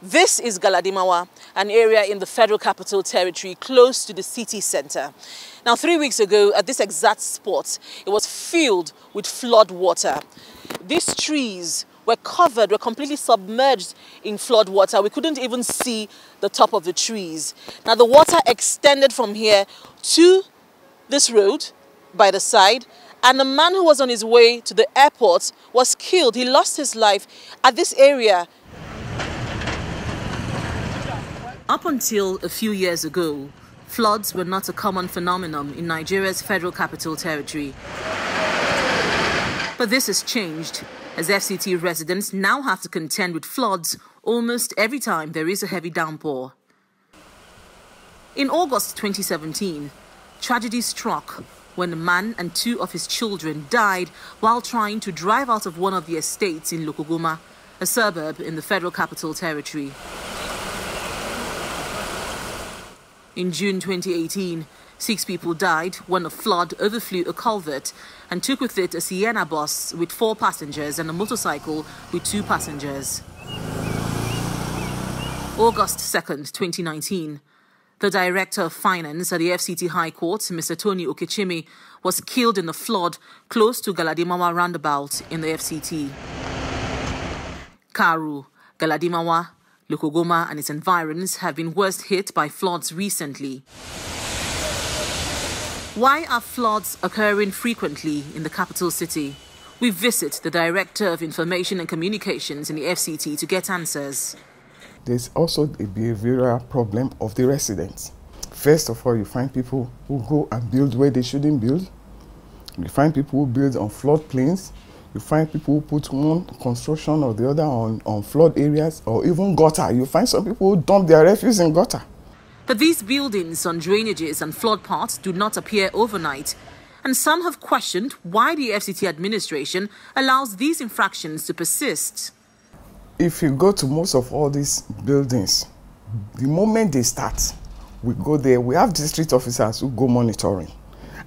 This is Galadimawa, an area in the Federal Capital Territory close to the city center. Now, 3 weeks ago, at this exact spot, it was filled with flood water. These trees were completely submerged in flood water. We couldn't even see the top of the trees. Now, the water extended from here to this road by the side, and the man who was on his way to the airport was killed. He lost his life at this area. Up until a few years ago, floods were not a common phenomenon in Nigeria's Federal Capital Territory. But this has changed, as FCT residents now have to contend with floods almost every time there is a heavy downpour. In August 2017, tragedy struck when a man and 2 of his children died while trying to drive out of one of the estates in Lokogoma, a suburb in the Federal Capital Territory. In June 2018, 6 people died when a flood overflew a culvert and took with it a Sienna bus with 4 passengers and a motorcycle with 2 passengers. August 2nd, 2019, the Director of Finance at the FCT High Court, Mr. Tony Okechimi, was killed in a flood close to Galadimawa roundabout in the FCT. Karu, Galadimawa, Lokogoma and its environs have been worst hit by floods recently. Why are floods occurring frequently in the capital city? We visit the Director of Information and Communications in the FCT to get answers. There's also a behavioral problem of the residents. First of all, you find people who go and build where they shouldn't build. You find people who build on floodplains. You find people who put one construction or the other on flood areas or even gutter. You find some people who dump their refuse in gutter. But these buildings on drainages and flood paths do not appear overnight. And some have questioned why the FCT administration allows these infractions to persist. If you go to most of all these buildings, the moment they start, we go there, we have district officers who go monitoring.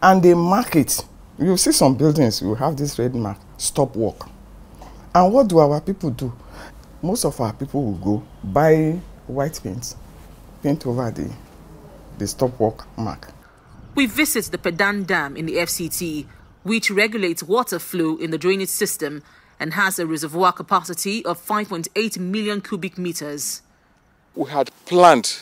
And they mark it. You see some buildings, you have this red mark, stop work. And what do our people do? Most of our people will go buy white paint over the stop work mark. We visit the Pedan Dam in the FCT, which regulates water flow in the drainage system and has a reservoir capacity of 5.8 million cubic meters. We had planned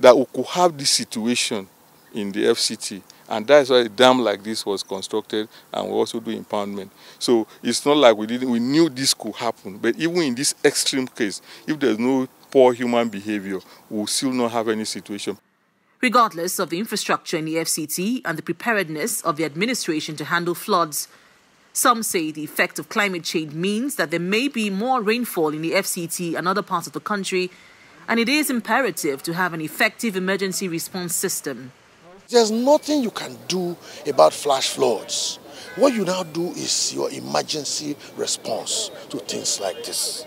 that we could have this situation in the FCT, and that's why a dam like this was constructed, and we also do impoundment. So it's not like we knew this could happen, but even in this extreme case, if there's no poor human behavior, we'll still not have any situation. Regardless of the infrastructure in the FCT and the preparedness of the administration to handle floods, some say the effect of climate change means that there may be more rainfall in the FCT and other parts of the country, and it is imperative to have an effective emergency response system. There's nothing you can do about flash floods. What you now do is your emergency response to things like this.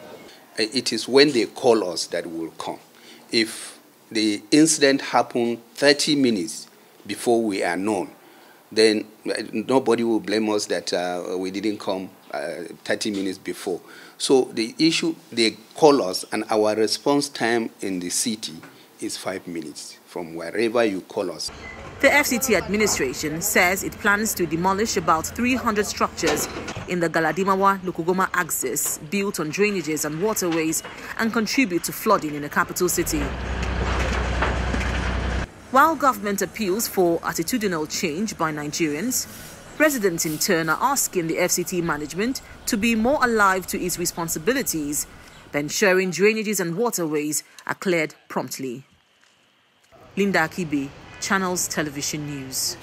It is when they call us that we will come. If the incident happened 30 minutes before we are known, then nobody will blame us that we didn't come 30 minutes before. So the issue, they call us, and our response time in the city is 5 minutes from wherever you call us. The FCT administration says it plans to demolish about 300 structures in the Galadimawa-Lokogoma axis built on drainages and waterways and contribute to flooding in the capital city. While government appeals for attitudinal change by Nigerians, residents in turn are asking the FCT management to be more alive to its responsibilities by ensuring drainages and waterways are cleared promptly. Linda Akibe, Channels Television News.